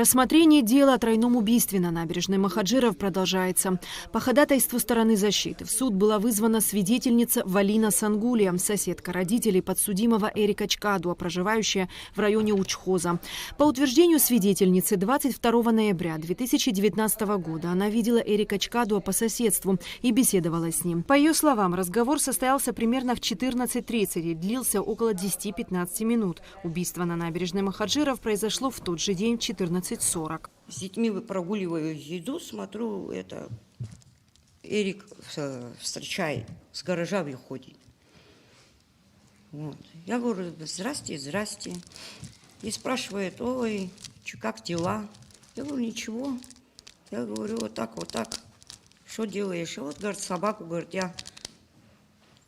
Рассмотрение дела о тройном убийстве на набережной Махаджиров продолжается. По ходатайству стороны защиты в суд была вызвана свидетельница Валина Сангулия, соседка родителей подсудимого Эрика Чкадуа, проживающая в районе Учхоза. По утверждению свидетельницы, 22 ноября 2019 года она видела Эрика Чкадуа по соседству и беседовала с ним. По ее словам, разговор состоялся примерно в 14:30 и длился около 10-15 минут. Убийство на набережной Махаджиров произошло в тот же день в 14:40. С детьми прогуливаю еду, смотрю, это Эрик встречает, с гаража выходит. Вот. Я говорю: здрасте, здрасте. И спрашивает: ой, как дела? Я говорю: ничего. Я говорю: вот так, вот так. Что делаешь? Вот, говорит, собаку, говорит, я...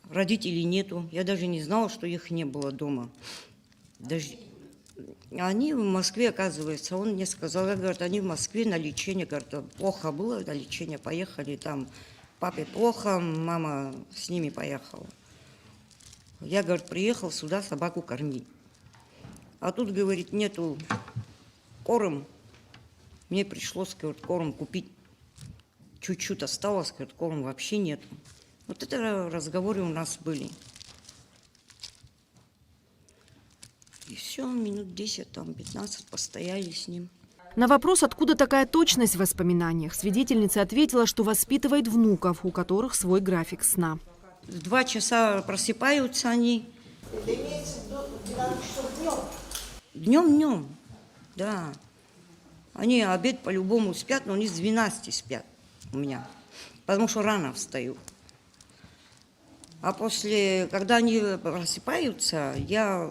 Родителей нету. Я даже не знала, что их не было дома. Даже... Они в Москве, оказывается, он мне сказал, говорит, они в Москве на лечение, говорит, плохо было, на лечение поехали, там папе плохо, мама с ними поехала. Я, говорит, приехал сюда собаку кормить. А тут, говорит, нету корм. Мне пришлось, говорит, корм купить. Чуть-чуть осталось, говорит, корм вообще нету. Вот это разговоры у нас были. И все, минут 10, там 15 постояли с ним. На вопрос, откуда такая точность в воспоминаниях, свидетельница ответила, что воспитывает внуков, у которых свой график сна. В 2 часа просыпаются они. Это имеется в виду 12 часов днем? Днем, да. Они обед по-любому спят, но они с 12 спят у меня, потому что рано встаю. А после, когда они просыпаются, я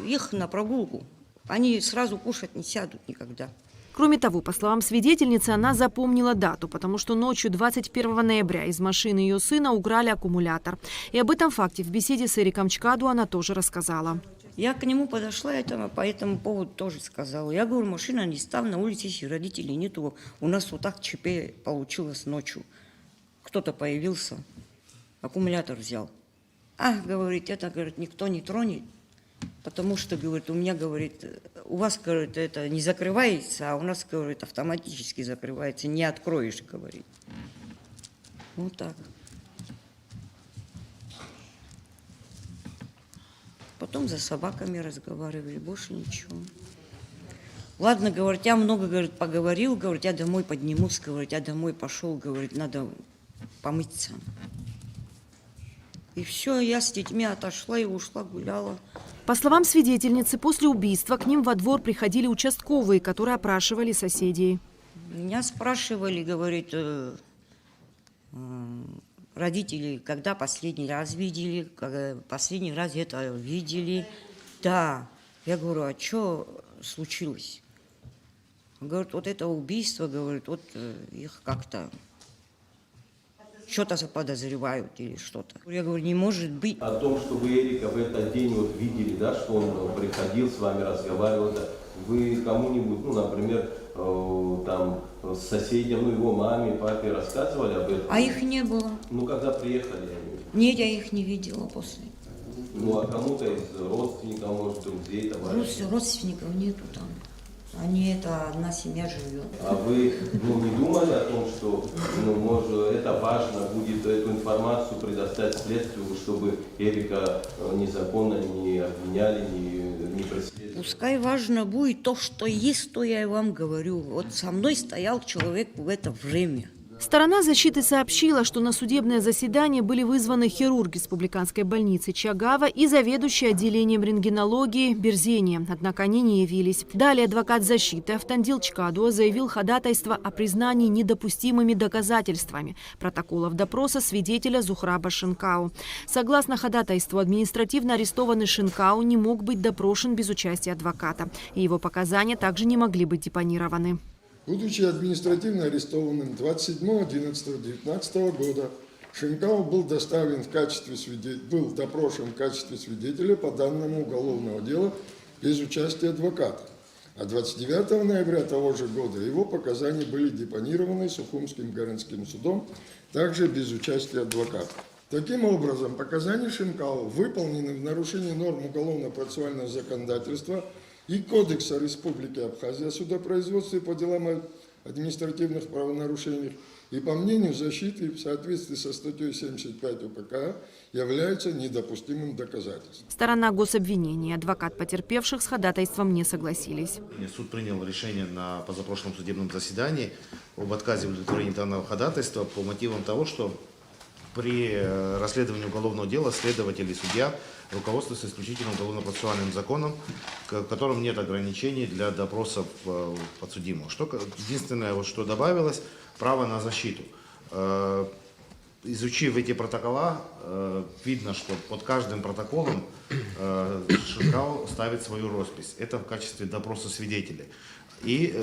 их на прогулку. Они сразу кушать не сядут никогда. Кроме того, по словам свидетельницы, она запомнила дату, потому что ночью 21 ноября из машины ее сына украли аккумулятор. И об этом факте в беседе с Эриком Чкадуа она тоже рассказала. Я к нему подошла, по этому поводу тоже сказала. Я говорю: машина не ставь на улице, если родителей нету. У нас вот так ЧП получилось ночью. Кто-то появился, аккумулятор взял. Говорит, это, говорит, никто не тронет. Потому что, говорит, у меня, говорит, у вас, говорит, это не закрывается, а у нас, говорит, автоматически закрывается, не откроешь, говорит. Вот так. Потом за собаками разговаривали, больше ничего. Ладно, говорит, я много, говорит, поговорил, говорит, я домой поднимусь, говорит, я домой пошел, говорит, надо помыться. И все, я с детьми отошла и ушла, гуляла. По словам свидетельницы, после убийства к ним во двор приходили участковые, которые опрашивали соседей. Меня спрашивали, говорит, родители, когда последний раз видели, последний раз это видели. Да. Я говорю: а что случилось? Говорит: вот это убийство, говорит, вот их как-то что-то подозревают или что-то. Я говорю: не может быть. О том, что вы Эрика в этот день вот видели, да, что он приходил с вами, разговаривал, вы кому-нибудь, ну, например, там, с соседям, ну, его маме, папе рассказывали об этом? А их не было. Ну, когда приехали они? Нет, я их не видела после. Ну, а кому-то из родственников, может, друзей, товарищей? Родственников нету там. Это одна семья живет. А вы, не думали о том, что, может, это важно будет эту информацию предоставить следствию, чтобы Эрика незаконно не обвиняли, не преследовали? Пускай важно будет то, что есть, то я и вам говорю. Вот со мной стоял человек в это время. Сторона защиты сообщила, что на судебное заседание были вызваны хирург республиканской больницы Чагава и заведующий отделением рентгенологии Берзения, однако они не явились. Далее адвокат защиты Автандил Чкадуа заявил ходатайство о признании недопустимыми доказательствами протоколов допроса свидетеля Зухраба Шинкау. Согласно ходатайству, административно арестованный Шинкау не мог быть допрошен без участия адвоката, и его показания также не могли быть депонированы. Будучи административно арестованным 27.11.19 года, Шинкау был доставлен в качестве был допрошен в качестве свидетеля по данному уголовного дела без участия адвоката. А 29 ноября того же года его показания были депонированы Сухумским городским судом, также без участия адвоката. Таким образом, показания Шинкау выполнены в нарушении норм уголовно-процессуального законодательства и Кодекса Республики Абхазия о судопроизводстве по делам о административных правонарушениях и, по мнению защиты, в соответствии со статьей 75 УПК, являются недопустимым доказательством. Сторона гособвинения и адвокат потерпевших с ходатайством не согласились. Суд принял решение на позапрошлом судебном заседании об отказе в удовлетворении данного ходатайства по мотивам того, что при расследовании уголовного дела следователь и судья руководствуются исключительно уголовно-процессуальным законом, в котором нет ограничений для допросов подсудимого. Единственное, что добавилось, право на защиту. Изучив эти протокола, видно, что под каждым протоколом Шинкау ставит свою роспись. Это в качестве допроса свидетелей. И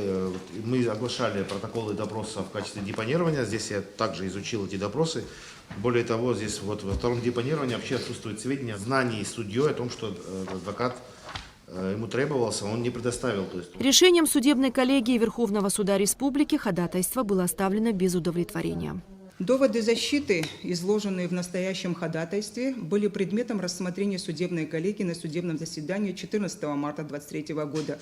мы оглашали протоколы допроса в качестве депонирования. Здесь я также изучил эти допросы. Более того, здесь вот во втором депонировании вообще отсутствует сведения, знаний судьей о том, что адвокат ему требовался, он не предоставил. Решением судебной коллегии Верховного суда Республики ходатайство было оставлено без удовлетворения. Доводы защиты, изложенные в настоящем ходатайстве, были предметом рассмотрения судебной коллегии на судебном заседании 14 марта 2023 года.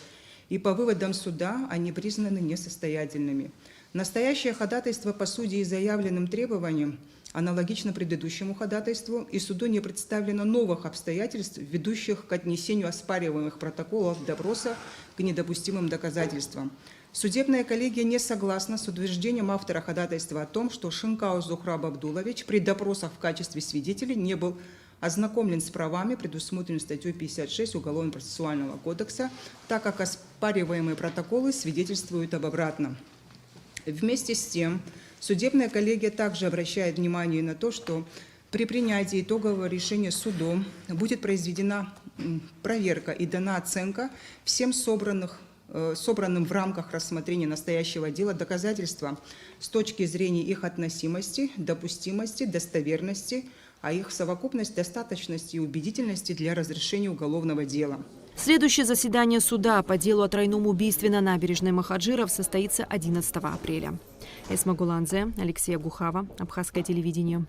И по выводам суда они признаны несостоятельными. Настоящее ходатайство по сути и заявленным требованиям аналогично предыдущему ходатайству, и суду не представлено новых обстоятельств, ведущих к отнесению оспариваемых протоколов допроса к недопустимым доказательствам. Судебная коллегия не согласна с утверждением автора ходатайства о том, что Шинкау Зухраб Абдулович при допросах в качестве свидетеля не был ознакомлен с правами, предусмотренными статьей 56 Уголовно-процессуального кодекса, так как оспариваемые протоколы свидетельствуют об обратном. Вместе с тем, судебная коллегия также обращает внимание на то, что при принятии итогового решения судом будет произведена проверка и дана оценка всем собранным в рамках рассмотрения настоящего дела доказательства с точки зрения их относимости, допустимости, достоверности, а их совокупность, достаточности и убедительности для разрешения уголовного дела. Следующее заседание суда по делу о тройном убийстве на набережной Махаджиров состоится 11 апреля. Эсма Гуланзе, Алексей Агухава, Абхазское телевидение.